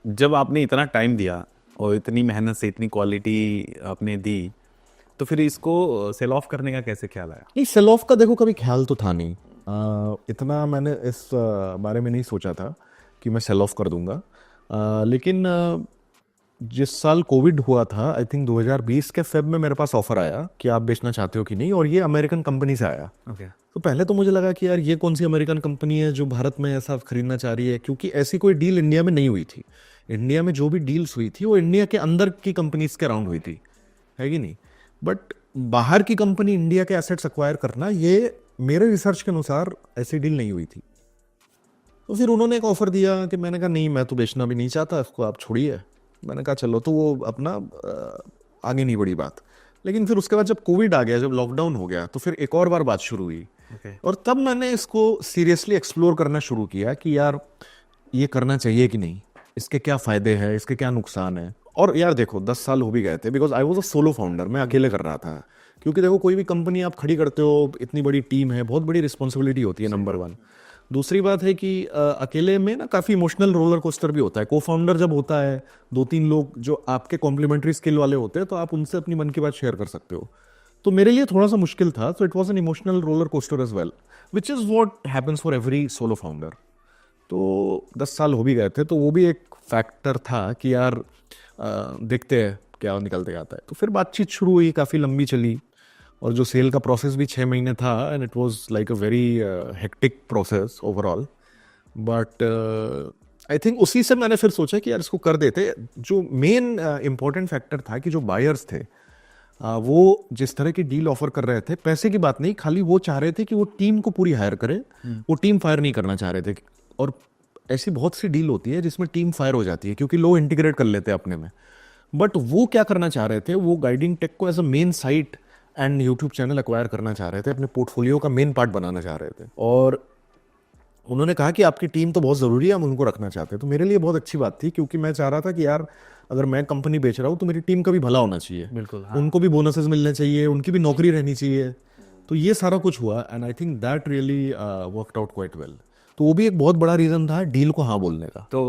जब आपने इतना टाइम दिया और इतनी मेहनत से इतनी क्वालिटी आपने दी, तो फिर इसको सेल ऑफ करने का कैसे ख्याल आया? नहीं, सेल ऑफ का देखो कभी ख्याल तो था नहीं। इतना मैंने इस बारे में नहीं सोचा था कि मैं सेल ऑफ कर दूंगा। लेकिन जिस साल कोविड हुआ था, आई थिंक 2020 के फेब में मेरे पास ऑफर आया कि आप बेचना चाहते हो कि नहीं, और ये अमेरिकन कंपनी से आया। ओके। तो पहले तो मुझे लगा कि यार ये कौन सी अमेरिकन कंपनी है जो भारत में ऐसा खरीदना चाह रही है, क्योंकि ऐसी कोई डील इंडिया में नहीं हुई थी। इंडिया में जो भी डील्स हुई थी वो इंडिया के अंदर की कंपनीज के अराउंड हुई थी, है कि नहीं। बट बाहर की कंपनी इंडिया के एसेट्स एक्वायर करना, ये मेरे रिसर्च के अनुसार ऐसी डील नहीं हुई थी। तो फिर उन्होंने एक ऑफर दिया कि मैंने कहा नहीं, मैं तो बेचना भी नहीं चाहता इसको, आप छोड़िए। मैंने कहा चलो, तो वो अपना आगे नहीं बढ़ी बात। लेकिन फिर उसके बाद जब कोविड आ गया, जब लॉकडाउन हो गया, तो फिर एक और बार बात शुरू हुई। ओके। और तब मैंने इसको सीरियसली एक्सप्लोर करना शुरू किया कि यार ये करना चाहिए कि नहीं, इसके क्या फायदे हैं, इसके क्या नुकसान है। और यार देखो, 10 साल हो भी गए थे, because I was a solo founder, मैं अकेले कर रहा था। क्योंकि देखो, कोई भी कंपनी आप खड़ी करते हो, इतनी बड़ी टीम है, बहुत बड़ी रिस्पॉन्सिबिलिटी होती है, नंबर वन। दूसरी बात है कि अकेले में ना काफ़ी इमोशनल रोलर कोस्टर भी होता है। को फाउंडर जब होता है, 2-3 लोग जो आपके कॉम्प्लीमेंट्री स्किल वाले होते हैं, तो आप उनसे अपनी मन की बात शेयर कर सकते हो। तो मेरे लिए थोड़ा सा मुश्किल था, so it was an emotional roller coaster as well, which is what happens for every solo founder. तो 10 साल हो भी गए थे, तो वो भी एक फैक्टर था कि यार देखते हैं क्या निकलते आता है। तो फिर बातचीत शुरू हुई, काफ़ी लंबी चली, और जो सेल का प्रोसेस भी 6 महीने था, and it was like a very hectic process overall. But I think उसी से मैंने फिर सोचा कि यार इसको कर देते। जो मेन इंपॉर्टेंट फैक्टर था कि जो बायर्स थे, वो जिस तरह की डील ऑफर कर रहे थे, पैसे की बात नहीं, खाली वो चाह रहे थे कि वो टीम को पूरी हायर करे। वो टीम फायर नहीं करना चाह रहे थे। और ऐसी बहुत सी डील होती है जिसमें टीम फायर हो जाती है क्योंकि लोग इंटीग्रेट कर लेते हैं अपने में। बट वो क्या करना चाह रहे थे, वो गाइडिंग टेक को as a main site and YouTube channel acquire करना चाह रहे थे, अपने पोर्टफोलियो का मेन पार्ट बनाना चाह रहे थे। और उन्होंने कहा कि आपकी टीम तो बहुत ज़रूरी है, हम उनको रखना चाहते हैं। तो मेरे लिए बहुत अच्छी बात थी, क्योंकि मैं चाह रहा था कि यार अगर मैं कंपनी बेच रहा हूँ तो मेरी टीम का भी भला होना चाहिए। बिल्कुल, हाँ। उनको भी बोनसेस मिलने चाहिए, उनकी भी नौकरी रहनी चाहिए। तो ये सारा कुछ हुआ, and I think that really worked out quite well. तो वो भी एक बहुत बड़ा रीज़न था डील को हाँ बोलने का। तो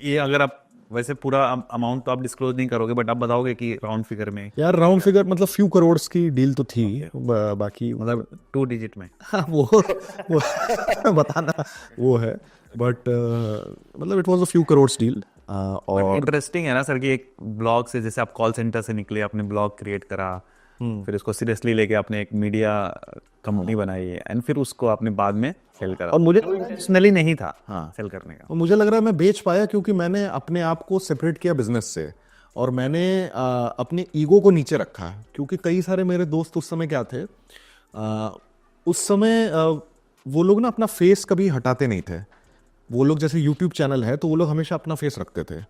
ये अगर आप वैसे पूरा अमाउंट तो आप डिस्क्लोज नहीं करोगे, बट आप बताओगे कि राउंड फिगर में, यार राउंड फिगर मतलब फ्यू करोड़ की डील तो थी। बाकी मतलब 2 डिजिट में। हाँ, वो बताना वो है। बट मतलब it was a few crore deal. और इंटरेस्टिंग है ना सर कि एक ब्लॉग से, जैसे आप कॉल सेंटर से निकले, आपने ब्लॉग क्रिएट करा, फिर उसको सीरियसली लेके आपने एक मीडिया कंपनी बनाई है, एंड फिर उसको आपने बाद में सेल करा। और मुझे इंटेंशनली नहीं था हाँ, सेल करने का। और मुझे लग रहा है मैं बेच पाया क्योंकि मैंने अपने आप को सेपरेट किया बिजनेस से, और मैंने अपने ईगो को नीचे रखा। क्योंकि कई सारे मेरे दोस्त उस समय क्या थे, उस समय वो लोग ना अपना फेस कभी हटाते नहीं थे। वो लोग जैसे यूट्यूब चैनल है तो वो लोग हमेशा अपना फेस रखते थे।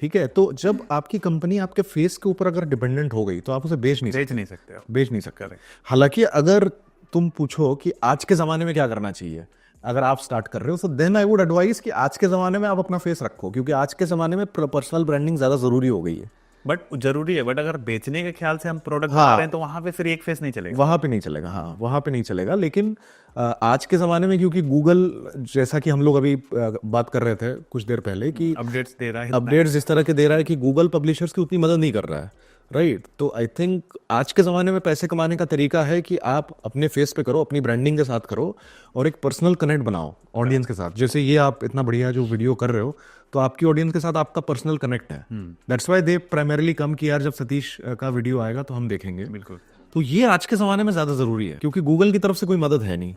ठीक है, तो जब आपकी कंपनी आपके फेस के ऊपर अगर डिपेंडेंट हो गई तो आप उसे बेच नहीं बेच नहीं सकते हो। बेच नहीं सकते। हालांकि अगर तुम पूछो कि आज के ज़माने में क्या करना चाहिए, अगर आप स्टार्ट कर रहे हो, तो देन आई वुड एडवाइस कि आज के ज़माने में आप अपना फेस रखो, क्योंकि आज के ज़माने में पर्सनल ब्रांडिंग ज़्यादा ज़रूरी हो गई है। बट जरूरी है, बट अगर बेचने के ख्याल से हम प्रोडक्ट बना हाँ, रहे हैं तो वहां पे फिर एक फेस नहीं चलेगा। वहाँ पे नहीं चलेगा। हाँ, वहाँ पे नहीं चलेगा। लेकिन आज के ज़माने में, क्योंकि गूगल, जैसा कि हम लोग अभी बात कर रहे थे कुछ देर पहले, कि अपडेट्स दे रहा है इतना। अपडेट्स जिस तरह के दे रहा है कि गूगल पब्लिशर्स की उतनी मदद नहीं कर रहा है, राइट। तो आई थिंक आज के ज़माने में पैसे कमाने का तरीका है कि आप अपने फेस पे करो, अपनी ब्रांडिंग के साथ करो, और एक पर्सनल कनेक्ट बनाओ ऑडियंस के साथ। जैसे ये आप इतना बढ़िया जो वीडियो कर रहे हो, तो आपकी ऑडियंस के साथ आपका पर्सनल कनेक्ट है। दैट्स वाई दे प्राइमरली कम कि यार जब सतीश का वीडियो आएगा तो हम देखेंगे। बिल्कुल। तो ये आज के ज़माने में ज़्यादा ज़रूरी है, क्योंकि गूगल की तरफ से कोई मदद है नहीं।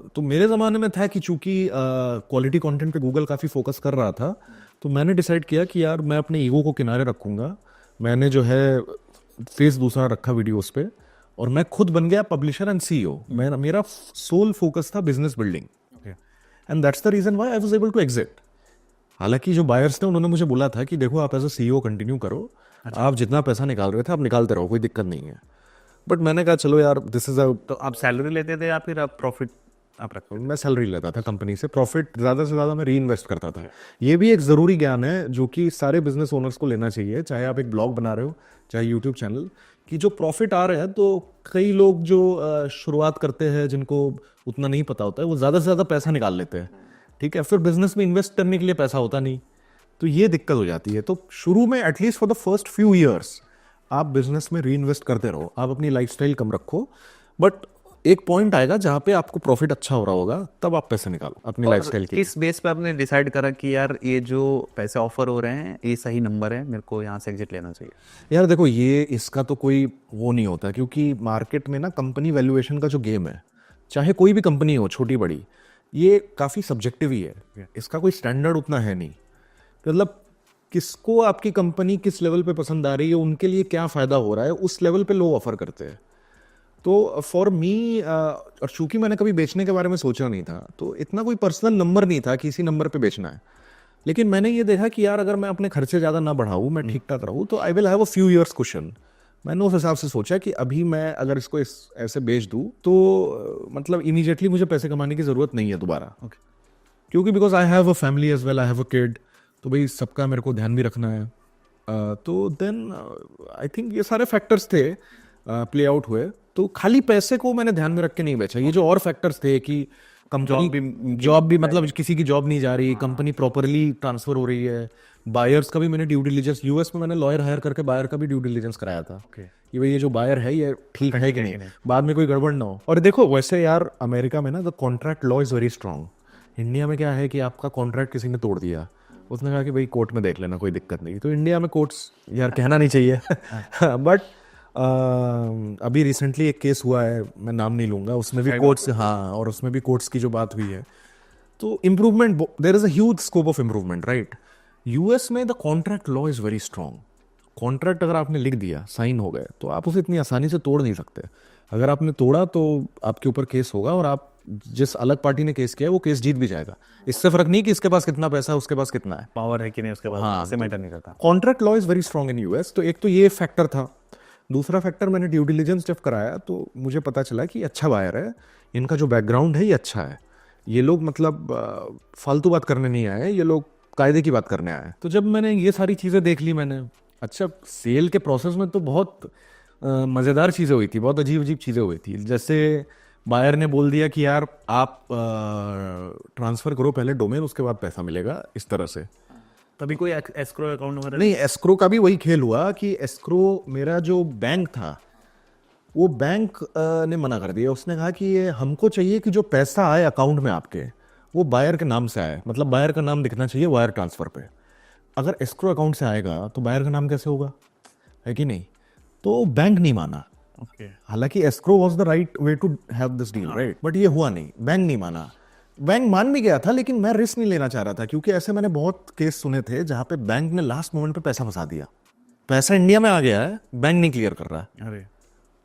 तो मेरे ज़माने में था कि चूंकि क्वालिटी कंटेंट पे गूगल काफ़ी फोकस कर रहा था, तो मैंने डिसाइड किया कि यार मैं अपने ईगो को किनारे रखूँगा। मैंने जो है फेस दूसरा रखा वीडियोस पे, और मैं खुद बन गया पब्लिशर एंड सीईओ। मेरा सोल फोकस था business building, and that's the reason why I was able to exit. हालांकि जो बायर्स थे उन्होंने मुझे बोला था कि देखो, आप एज अ सीईओ कंटिन्यू करो, आप जितना पैसा निकाल रहे थे आप निकालते रहो, कोई दिक्कत नहीं है। बट मैंने कहा चलो यार, दिस इज अ तो आप सैलरी लेते थे या फिर आप प्रॉफिट आप रखते थे? मैं सैलरी लेता था कंपनी से, प्रॉफिट ज़्यादा से ज़्यादा मैं री इन्वेस्ट करता था। ये भी एक ज़रूरी ज्ञान है जो कि सारे बिजनेस ओनर्स को लेना चाहिए, चाहे आप एक ब्लॉग बना रहे हो, चाहे यूट्यूब चैनल, कि जो प्रॉफिट आ रहे हैं, तो कई लोग जो शुरुआत करते हैं, जिनको उतना नहीं पता होता है, वो ज़्यादा से ज़्यादा पैसा निकाल लेते हैं। ठीक है, फिर बिजनेस में इन्वेस्ट करने के लिए पैसा होता नहीं, तो ये दिक्कत हो जाती है। तो शुरू में at least for the first few years आप बिजनेस में री इन्वेस्ट करते रहो, आप अपनी लाइफस्टाइल कम रखो, बट एक पॉइंट आएगा जहाँ पे आपको प्रॉफिट अच्छा हो रहा होगा, तब आप पैसे निकालो अपनी लाइफस्टाइल के। किस बेस पे आपने डिसाइड करा कि यार ये जो पैसे ऑफर हो रहे हैं ये सही नंबर है, मेरे को यहाँ से एग्जिट लेना चाहिए? यार देखो, ये इसका तो कोई वो नहीं होता, क्योंकि मार्केट में ना कंपनी वैल्यूएशन का जो गेम है, चाहे कोई भी कंपनी हो छोटी बड़ी, ये काफ़ी सब्जेक्टिव ही है। इसका कोई स्टैंडर्ड उतना है नहीं। मतलब किसको आपकी कंपनी किस लेवल पे पसंद आ रही है, उनके लिए क्या फ़ायदा हो रहा है, उस लेवल पे लोग ऑफर करते हैं। तो फॉर मी, और चूंकि मैंने कभी बेचने के बारे में सोचा नहीं था, तो इतना कोई पर्सनल नंबर नहीं था कि इसी नंबर पे बेचना है। लेकिन मैंने ये देखा कि यार अगर मैं अपने खर्चे ज़्यादा ना बढ़ाऊँ, मैं ठीक ठाक रहूँ, तो I will have a few years cushion. मैंने उस हिसाब से सोचा कि अभी मैं अगर इसको ऐसे बेच दूँ तो मतलब इमीडिएटली मुझे पैसे कमाने की ज़रूरत नहीं है दोबारा। क्योंकि because I have a family as well, I have a kid, तो भाई सबका मेरे को ध्यान भी रखना है। तो देन आई थिंक ये सारे फैक्टर्स थे, प्ले आउट हुए। तो खाली पैसे को मैंने ध्यान में रख के नहीं बेचा। ये जो और फैक्टर्स थे कि कंपनी जॉब भी मतलब किसी की जॉब नहीं जा रही, कंपनी प्रॉपरली ट्रांसफर हो रही है, बायर्स का भी मैंने ड्यू डिलीजेंस, यूएस में मैंने लॉयर हायर करके बायर का भी ड्यू डिलीजेंस कराया था कि भाई ये जो बायर है ये ठीक है कि नहीं, बाद में कोई गड़बड़ ना हो। और देखो वैसे यार अमेरिका में ना the contract law is very strong. India में क्या है कि आपका कॉन्ट्रैक्ट किसी ने तोड़ दिया, उसने कहा कि भाई कोर्ट में देख लेना, कोई दिक्कत नहीं। तो इंडिया में कोर्ट्स यार कहना नहीं चाहिए बट अभी रिसेंटली एक केस हुआ है, मैं नाम नहीं लूंगा, उसमें भी कोर्ट्स, हाँ, और उसमें भी कोर्ट्स की जो बात हुई है, तो improvement, there is a huge scope of improvement, right. US में the contract law is very strong. Contract अगर आपने लिख दिया, साइन हो गए, तो आप उसे इतनी आसानी से तोड़ नहीं सकते। अगर आपने तोड़ा तो आपके ऊपर केस होगा, और आप जिस अलग पार्टी ने केस किया है वो केस जीत भी जाएगा। इससे फर्क नहीं कि इसके पास कितना पैसा है, उसके पास कितना है, पावर है कि नहीं उसके बाद, हाँ, से मैटर नहीं करता। Contract law is very strong in US. तो एक तो ये फैक्टर था। दूसरा फैक्टर, मैंने ड्यू डिलीजेंस जब कराया तो मुझे पता चला कि अच्छा बायर है, इनका जो बैकग्राउंड है ये अच्छा है, ये लोग मतलब फालतू बात करने नहीं आए, ये लोग कायदे की बात करने आए। तो जब मैंने ये सारी चीज़ें देख ली मैंने, अच्छा सेल के प्रोसेस में तो बहुत मज़ेदार चीज़ें हुई थी, बहुत अजीब अजीब चीज़ें हुई थी। जैसे बायर ने बोल दिया कि यार आप ट्रांसफ़र करो पहले डोमेन, उसके बाद पैसा मिलेगा, इस तरह से। तभी कोई एस्क्रो अकाउंट वगैरह नहीं, एस्क्रो का भी वही खेल हुआ कि एस्क्रो, मेरा जो बैंक था वो बैंक ने मना कर दिया। उसने कहा कि ये हमको चाहिए कि जो पैसा आए अकाउंट में आपके, वो बायर के नाम से आए, मतलब बायर का नाम दिखना चाहिए वायर ट्रांसफ़र पे। अगर एस्क्रो अकाउंट से आएगा तो बायर का नाम कैसे होगा, है कि नहीं। तो बैंक नहीं माना। हालांकि escrow was the right way to have this deal, right, but ये हुआ नहीं, बैंक नहीं माना। बैंक मान भी गया था, लेकिन मैं रिस्क नहीं लेना चाह रहा था, क्योंकि ऐसे मैंने बहुत केस सुने थे जहां पे बैंक ने लास्ट मोमेंट पे पैसा फंसा दिया। पैसा इंडिया में आ गया है, बैंक नहीं क्लियर कर रहा है। अरे,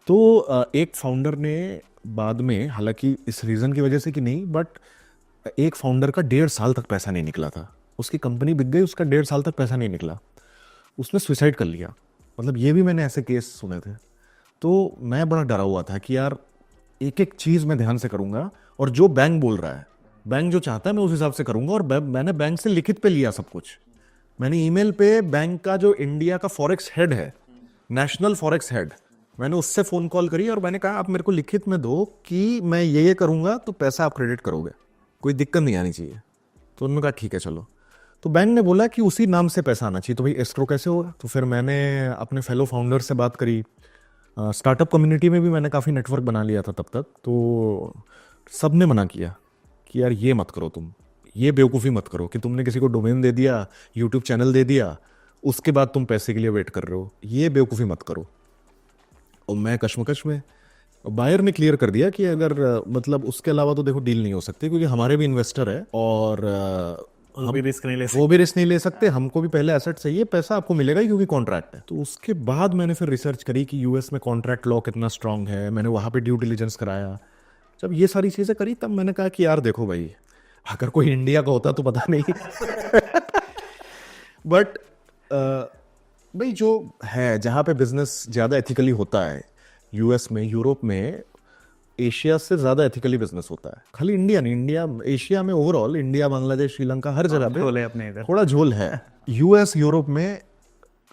तो एक फाउंडर ने बाद में, हालांकि इस रीज़न की वजह से कि नहीं, बट एक फाउंडर का 1.5 साल तक पैसा नहीं निकला था। उसकी कंपनी बिक गई, उसका 1.5 साल तक पैसा नहीं निकला, उसने सुसाइड कर लिया। मतलब ये भी मैंने ऐसे केस सुने थे। तो मैं बड़ा डरा हुआ था कि यार एक एक चीज़ मैं ध्यान से करूँगा, और जो बैंक बोल रहा है, बैंक जो चाहता है मैं उस हिसाब से करूँगा। और मैंने बैंक से लिखित पे लिया सब कुछ। मैंने ईमेल पे बैंक का जो इंडिया का फॉरेक्स हेड है, नेशनल फॉरेक्स हेड, मैंने उससे फ़ोन कॉल करी और मैंने कहा आप मेरे को लिखित में दो कि मैं ये करूँगा तो पैसा आप क्रेडिट करोगे, कोई दिक्कत नहीं आनी चाहिए। तो उन्होंने कहा ठीक है चलो। तो बैंक ने बोला कि उसी नाम से पैसा आना चाहिए। तो भाई एस्क्रो कैसे होगा। तो फिर मैंने अपने फेलो फाउंडर से बात करी, स्टार्टअप कम्युनिटी में भी मैंने काफ़ी नेटवर्क बना लिया था तब तक। तो सब ने मना किया कि यार ये मत करो, तुम ये बेवकूफ़ी मत करो कि तुमने किसी को डोमेन दे दिया, यूट्यूब चैनल दे दिया, उसके बाद तुम पैसे के लिए वेट कर रहे हो, ये बेवकूफ़ी मत करो। और मैं कश्मकश में, बायर ने क्लियर कर दिया कि अगर मतलब उसके अलावा तो देखो डील नहीं हो सकती, क्योंकि हमारे भी इन्वेस्टर है और वो भी रिस्क नहीं ले वो भी रिस्क नहीं ले सकते, हमको भी पहले एसेट चाहिए, पैसा आपको मिलेगा ही क्योंकि कॉन्ट्रैक्ट है। तो उसके बाद मैंने फिर रिसर्च करी कि यूएस में कॉन्ट्रैक्ट लॉ कितना स्ट्रांग है, मैंने वहाँ पे ड्यू डिलीजेंस कराया। जब ये सारी चीज़ें करी तब मैंने कहा कि यार देखो भाई, अगर कोई इंडिया का होता तो पता नहीं बट भाई जो है, जहाँ पे बिजनेस ज़्यादा एथिकली होता है, यूएस में, यूरोप में, एशिया से ज़्यादा एथिकली बिजनेस होता है। खाली इंडिया नहीं, इंडिया एशिया में ओवरऑल, इंडिया, बांग्लादेश, श्रीलंका, हर जगह पे अपने इधर थोड़ा झोल है। यूएस, यूरोप में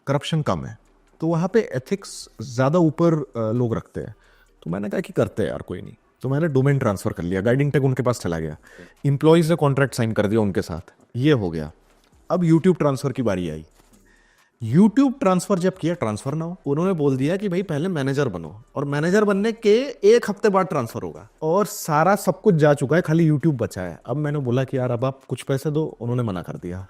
करप्शन कम है, तो वहाँ पे एथिक्स ज़्यादा ऊपर लोग रखते हैं। तो मैंने कहा कि करते हैं यार, कोई नहीं। तो मैंने डोमेन ट्रांसफ़र कर लिया, गाइडिंग टेक उनके पास चला गया, एम्प्लॉयज़ ने कॉन्ट्रैक्ट साइन कर दिया उनके साथ, ये हो गया। अब यूट्यूब ट्रांसफर की बारी आई। यूट्यूब ट्रांसफर जब किया, ट्रांसफर ना हो, उन्होंने बोल दिया कि भाई पहले मैनेजर बनो, और मैनेजर बनने के 1 हफ्ते बाद ट्रांसफर होगा, और सारा सब कुछ जा चुका है, खाली यूट्यूब बचा है। अब मैंने बोला कि यार अब आप कुछ पैसे दो, उन्होंने मना कर दिया,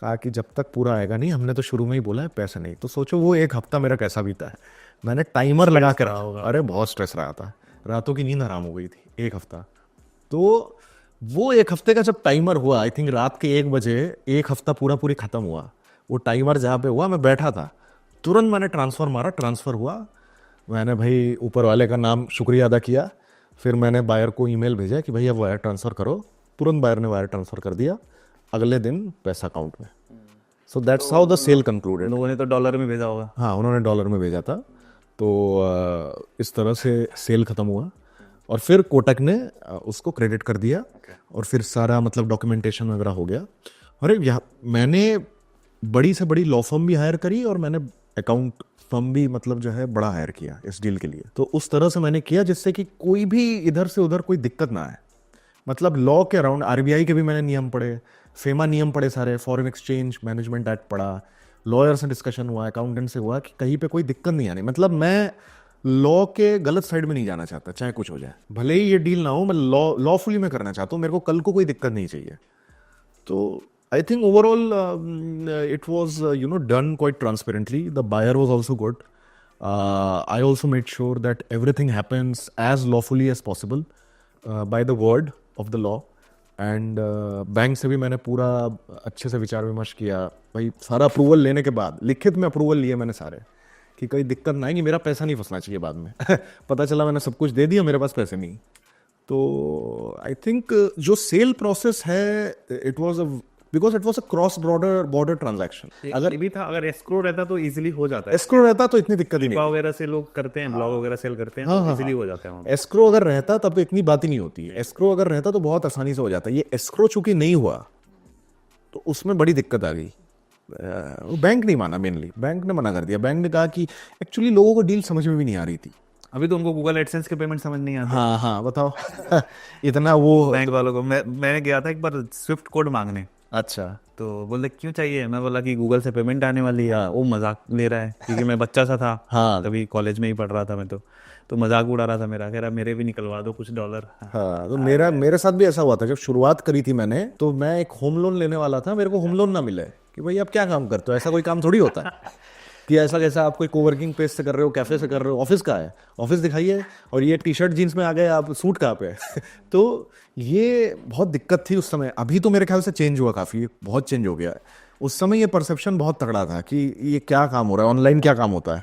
कहा कि जब तक पूरा आएगा नहीं, हमने तो शुरू में ही बोला है पैसे नहीं। तो सोचो वो 1 हफ्ता मेरा कैसा बीता है। मैंने टाइमर लगा कर रहा होगा, अरे बहुत स्ट्रेस रहा था, रातों की नींद हराम हो गई थी 1 हफ्ता। तो वो 1 हफ्ते का जब टाइमर हुआ, आई थिंक रात के 1 बजे 1 हफ्ता पूरी खत्म हुआ। वो टाइमर जहाँ पे हुआ, मैं बैठा था, तुरंत मैंने ट्रांसफर मारा, ट्रांसफर हुआ। मैंने भाई ऊपर वाले का नाम शुक्रिया अदा किया, फिर मैंने बायर को ईमेल भेजा कि भैया वायर ट्रांसफ़र करो। तुरंत बायर ने वायर ट्रांसफ़र कर दिया, अगले दिन पैसा अकाउंट में। So that's how the sale concluded. लोगों ने तो डॉलर में भेजा होगा। हाँ, उन्होंने डॉलर में भेजा था। तो इस तरह से सेल ख़त्म हुआ, और फिर कोटक ने उसको क्रेडिट कर दिया, और फिर सारा मतलब डॉक्यूमेंटेशन वगैरह हो गया। अरे यहाँ मैंने बड़ी से बड़ी लॉ फर्म भी हायर करी, और मैंने अकाउंट फर्म भी मतलब जो है बड़ा हायर किया इस डील के लिए। तो उस तरह से मैंने किया जिससे कि कोई भी इधर से उधर कोई दिक्कत ना आए। मतलब लॉ के अराउंड आरबीआई के भी मैंने नियम पढ़े, फेमा नियम पढ़े सारे, फॉरेन एक्सचेंज मैनेजमेंट एक्ट पढ़ा, लॉयर से डिस्कशन हुआ, अकाउंटेंट से हुआ, कि कहीं पे कोई दिक्कत नहीं आनी। मतलब मैं लॉ के गलत साइड में नहीं जाना चाहता, चाहे कुछ हो जाए, भले ही ये डील ना हो, मैं लॉफुली में करना चाहता हूँ। मेरे को कल को कोई दिक्कत नहीं चाहिए। तो I think overall it was done quite transparently. The buyer was also good. I also made sure that everything happens as lawfully as possible by the word of the law. And bank से भी मैंने पूरा अच्छे से विचार विमर्श किया भाई। सारा अप्रूवल लेने के बाद, लिखित में अप्रूवल लिए मैंने सारे, कि कोई दिक्कत ना आएगी, मेरा पैसा नहीं फंसना चाहिए बाद में। पता चला मैंने सब कुछ दे दिया, मेरे पास पैसे नहीं। तो आई थिंक जो सेल प्रोसेस है, it was because it was a cross border transaction. अगर भी था, अगर एस्क्रो रहता तो इजीली हो जाता है। एस्क्रो रहता तो इतनी दिक्कत ही नहीं। वगैरह से लोग करते हैं, ब्लॉग वगैरह सेल करते हैं, हाँ, इजीली हो जाता है वहाँ पे। एस्क्रो अगर रहता तब इतनी बात ही नहीं होती। एस्क्रो अगर रहता तो बहुत आसानी से हो जाता। ये एस्क्रो चूंकि नहीं हुआ, तो उसमें बड़ी दिक्कत आ गई। वो बैंक नहीं माना, मेनली बैंक ने मना कर दिया। बैंक ने कहा कि एक्चुअली लोगों को डील समझ में भी नहीं आ रही थी। अभी तो उनको गूगल एडसेंस के पेमेंट समझ नहीं आते। हाँ हाँ, बताओ। इतना वो बैंक वालों को मैंने गया था एक बार स्विफ्ट कोड मांगने, अच्छा, तो बोले क्यों चाहिए। मैं बोला कि गूगल से पेमेंट आने वाली है। वो मजाक ले रहा है, क्योंकि मैं बच्चा सा था। हाँ, तभी कॉलेज में ही पढ़ रहा था मैं, तो मजाक उड़ा रहा था मेरा, कह रहा मेरे भी निकलवा दो कुछ डॉलर। हाँ। तो मेरे साथ भी ऐसा हुआ था। जब शुरुआत करी थी मैंने, तो मैं एक होम लोन लेने वाला था, मेरे को होम लोन ना मिले। कि भाई आप क्या काम करते हो, ऐसा कोई काम थोड़ी होता है कि ऐसा कैसा आप कोई कोवर्किंग प्लेस से कर रहे हो, कैफे से कर रहे हो, ऑफिस का है, ऑफिस दिखाइए, और ये टी शर्ट जीन्स में आ गए आप, सूट कहाँ पे है। तो ये बहुत दिक्कत थी उस समय। अभी तो मेरे ख्याल से चेंज हुआ, काफ़ी बहुत चेंज हो गया है। उस समय ये परसेप्शन बहुत तगड़ा था कि ये क्या काम हो रहा है, ऑनलाइन क्या काम होता है।